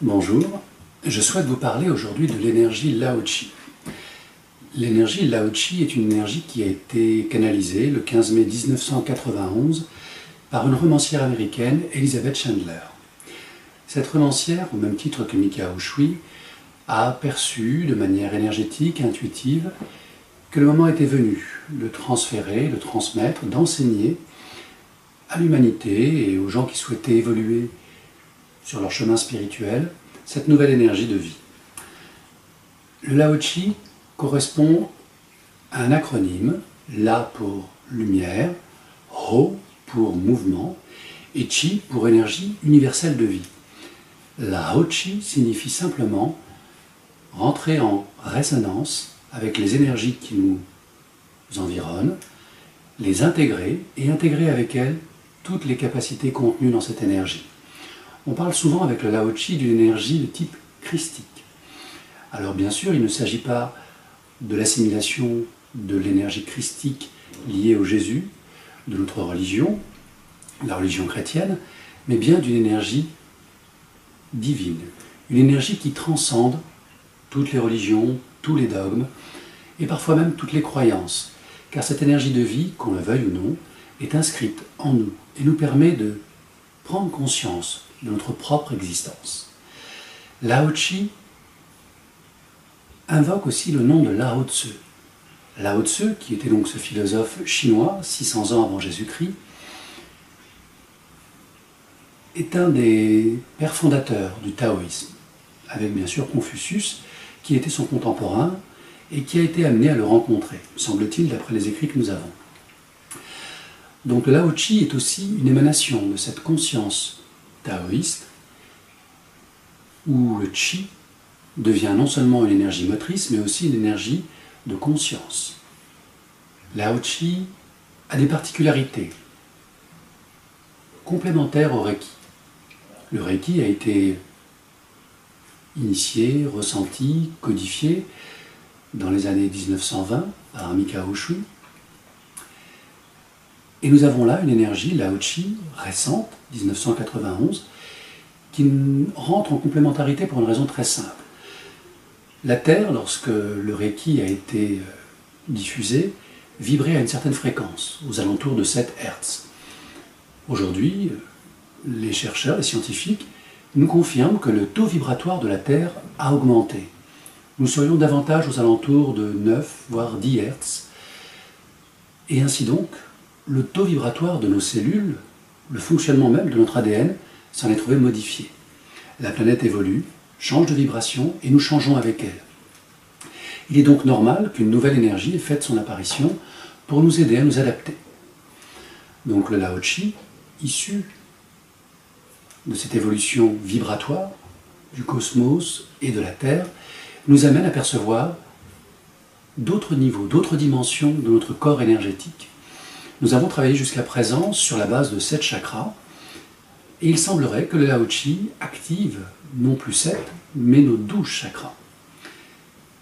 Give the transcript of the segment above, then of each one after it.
Bonjour, je souhaite vous parler aujourd'hui de l'énergie Lao-Chi. L'énergie Lao-Chi est une énergie qui a été canalisée le 15 mai 1991 par une romancière américaine, Elizabeth Chandler. Cette romancière, au même titre que Mikao Ushui, a perçu de manière énergétique et intuitive que le moment était venu de transférer, de transmettre, d'enseigner à l'humanité et aux gens qui souhaitaient évoluer sur leur chemin spirituel, cette nouvelle énergie de vie. Le Lao-Chi correspond à un acronyme, La pour lumière, Ho pour mouvement et Chi pour énergie universelle de vie. Lao-Chi signifie simplement rentrer en résonance avec les énergies qui nous environnent, les intégrer et intégrer avec elles toutes les capacités contenues dans cette énergie. On parle souvent avec le Lao-Chi d'une énergie de type christique. Alors bien sûr, il ne s'agit pas de l'assimilation de l'énergie christique liée au Jésus, de notre religion, la religion chrétienne, mais bien d'une énergie divine, une énergie qui transcende toutes les religions, tous les dogmes, et parfois même toutes les croyances, car cette énergie de vie, qu'on le veuille ou non, est inscrite en nous et nous permet de prendre conscience de notre propre existence. Lao-Chi invoque aussi le nom de Lao Tzu. Lao Tzu, qui était donc ce philosophe chinois, 600 ans avant Jésus-Christ, est un des pères fondateurs du taoïsme, avec bien sûr Confucius, qui était son contemporain et qui a été amené à le rencontrer, semble-t-il, d'après les écrits que nous avons. Donc le Lao-Chi est aussi une émanation de cette conscience taoïste, où le Chi devient non seulement une énergie motrice, mais aussi une énergie de conscience. Lao-Chi a des particularités complémentaires au Reiki. Le Reiki a été initié, ressenti, codifié dans les années 1920 par Mikao Ushui. Et nous avons là une énergie Lao-Chi récente, 1991, qui rentre en complémentarité pour une raison très simple. La Terre, lorsque le Reiki a été diffusé, vibrait à une certaine fréquence, aux alentours de 7 Hz. Aujourd'hui, les chercheurs, les scientifiques, nous confirment que le taux vibratoire de la Terre a augmenté. Nous serions davantage aux alentours de 9, voire 10 Hz. Et ainsi donc, le taux vibratoire de nos cellules, le fonctionnement même de notre ADN, s'en est trouvé modifié. La planète évolue, change de vibration et nous changeons avec elle. Il est donc normal qu'une nouvelle énergie ait fait son apparition pour nous aider à nous adapter. Donc le Lao-Chi, issu de cette évolution vibratoire du cosmos et de la Terre, nous amène à percevoir d'autres niveaux, d'autres dimensions de notre corps énergétique. Nous avons travaillé jusqu'à présent sur la base de 7 chakras, et il semblerait que le Lao-Chi active non plus 7, mais nos 12 chakras.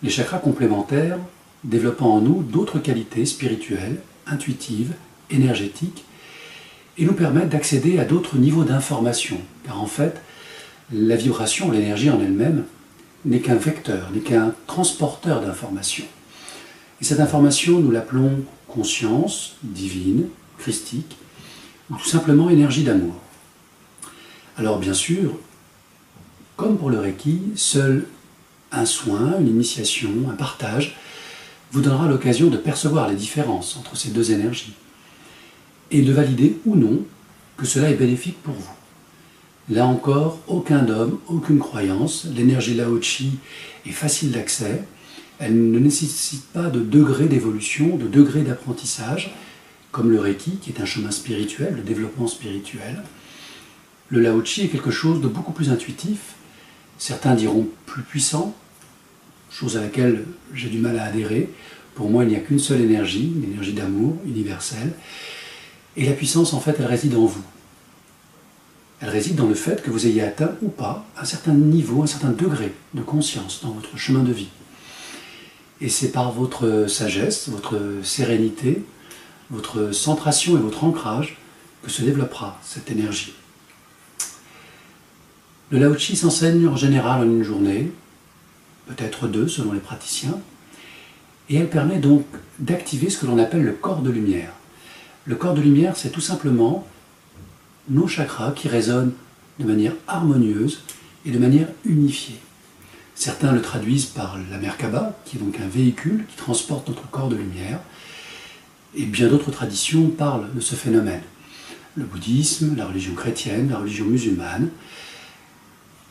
Les chakras complémentaires développant en nous d'autres qualités spirituelles, intuitives, énergétiques, et nous permettent d'accéder à d'autres niveaux d'information, car en fait, la vibration, l'énergie en elle-même, n'est qu'un vecteur, n'est qu'un transporteur d'information. Et cette information, nous l'appelons conscience divine, christique, ou tout simplement énergie d'amour. Alors bien sûr, comme pour le Reiki, seul un soin, une initiation, un partage vous donnera l'occasion de percevoir les différences entre ces deux énergies et de valider ou non que cela est bénéfique pour vous. Là encore, aucun dogme, aucune croyance, l'énergie Lao-Chi est facile d'accès, elle ne nécessite pas de degré d'évolution, de degré d'apprentissage, comme le Reiki, qui est un chemin spirituel, le développement spirituel. Le Lao-Chi est quelque chose de beaucoup plus intuitif, certains diront plus puissant, chose à laquelle j'ai du mal à adhérer. Pour moi, il n'y a qu'une seule énergie, une énergie d'amour universelle, et la puissance, en fait, elle réside en vous. Elle réside dans le fait que vous ayez atteint ou pas un certain niveau, un certain degré de conscience dans votre chemin de vie. Et c'est par votre sagesse, votre sérénité, votre centration et votre ancrage que se développera cette énergie. Le Lao Chi s'enseigne en général en une journée, peut-être deux selon les praticiens, et elle permet donc d'activer ce que l'on appelle le corps de lumière. Le corps de lumière, c'est tout simplement nos chakras qui résonnent de manière harmonieuse et de manière unifiée. Certains le traduisent par la Merkaba, qui est donc un véhicule qui transporte notre corps de lumière, et bien d'autres traditions parlent de ce phénomène. Le bouddhisme, la religion chrétienne, la religion musulmane,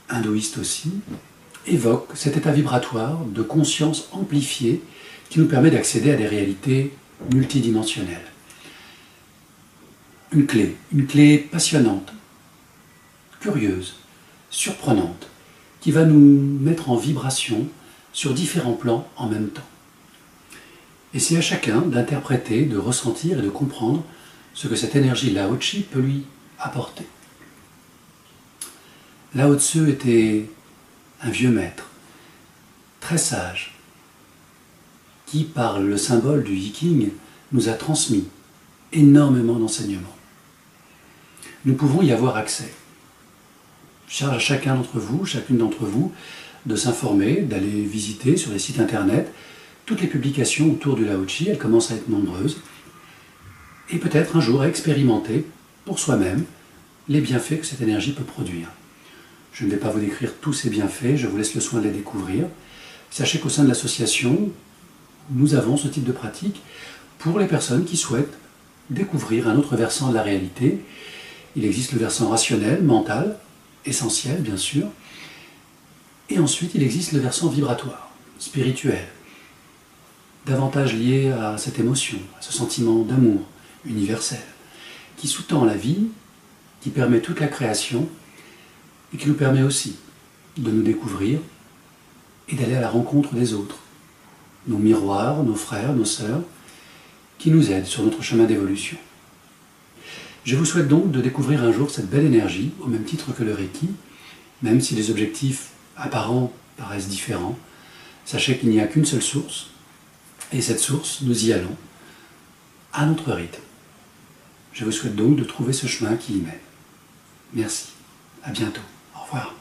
hindouiste aussi, évoquent cet état vibratoire de conscience amplifiée qui nous permet d'accéder à des réalités multidimensionnelles. Une clé passionnante, curieuse, surprenante, qui va nous mettre en vibration sur différents plans en même temps. Et c'est à chacun d'interpréter, de ressentir et de comprendre ce que cette énergie Lao Chi peut lui apporter. Lao Tzu était un vieux maître, très sage, qui, par le symbole du Yiking, nous a transmis énormément d'enseignements. Nous pouvons y avoir accès. Charge à chacun d'entre vous, chacune d'entre vous, de s'informer, d'aller visiter sur les sites internet toutes les publications autour du Lao Chi. Elles commencent à être nombreuses. Et peut-être un jour expérimenter pour soi-même les bienfaits que cette énergie peut produire. Je ne vais pas vous décrire tous ces bienfaits, je vous laisse le soin de les découvrir. Sachez qu'au sein de l'association, nous avons ce type de pratique pour les personnes qui souhaitent découvrir un autre versant de la réalité. Il existe le versant rationnel, mental, essentiel bien sûr, et ensuite il existe le versant vibratoire, spirituel, davantage lié à cette émotion, à ce sentiment d'amour universel, qui sous-tend la vie, qui permet toute la création, et qui nous permet aussi de nous découvrir et d'aller à la rencontre des autres, nos miroirs, nos frères, nos sœurs, qui nous aident sur notre chemin d'évolution. Je vous souhaite donc de découvrir un jour cette belle énergie, au même titre que le Reiki, même si les objectifs apparents paraissent différents. Sachez qu'il n'y a qu'une seule source, et cette source, nous y allons, à notre rythme. Je vous souhaite donc de trouver ce chemin qui y mène. Merci, à bientôt, au revoir.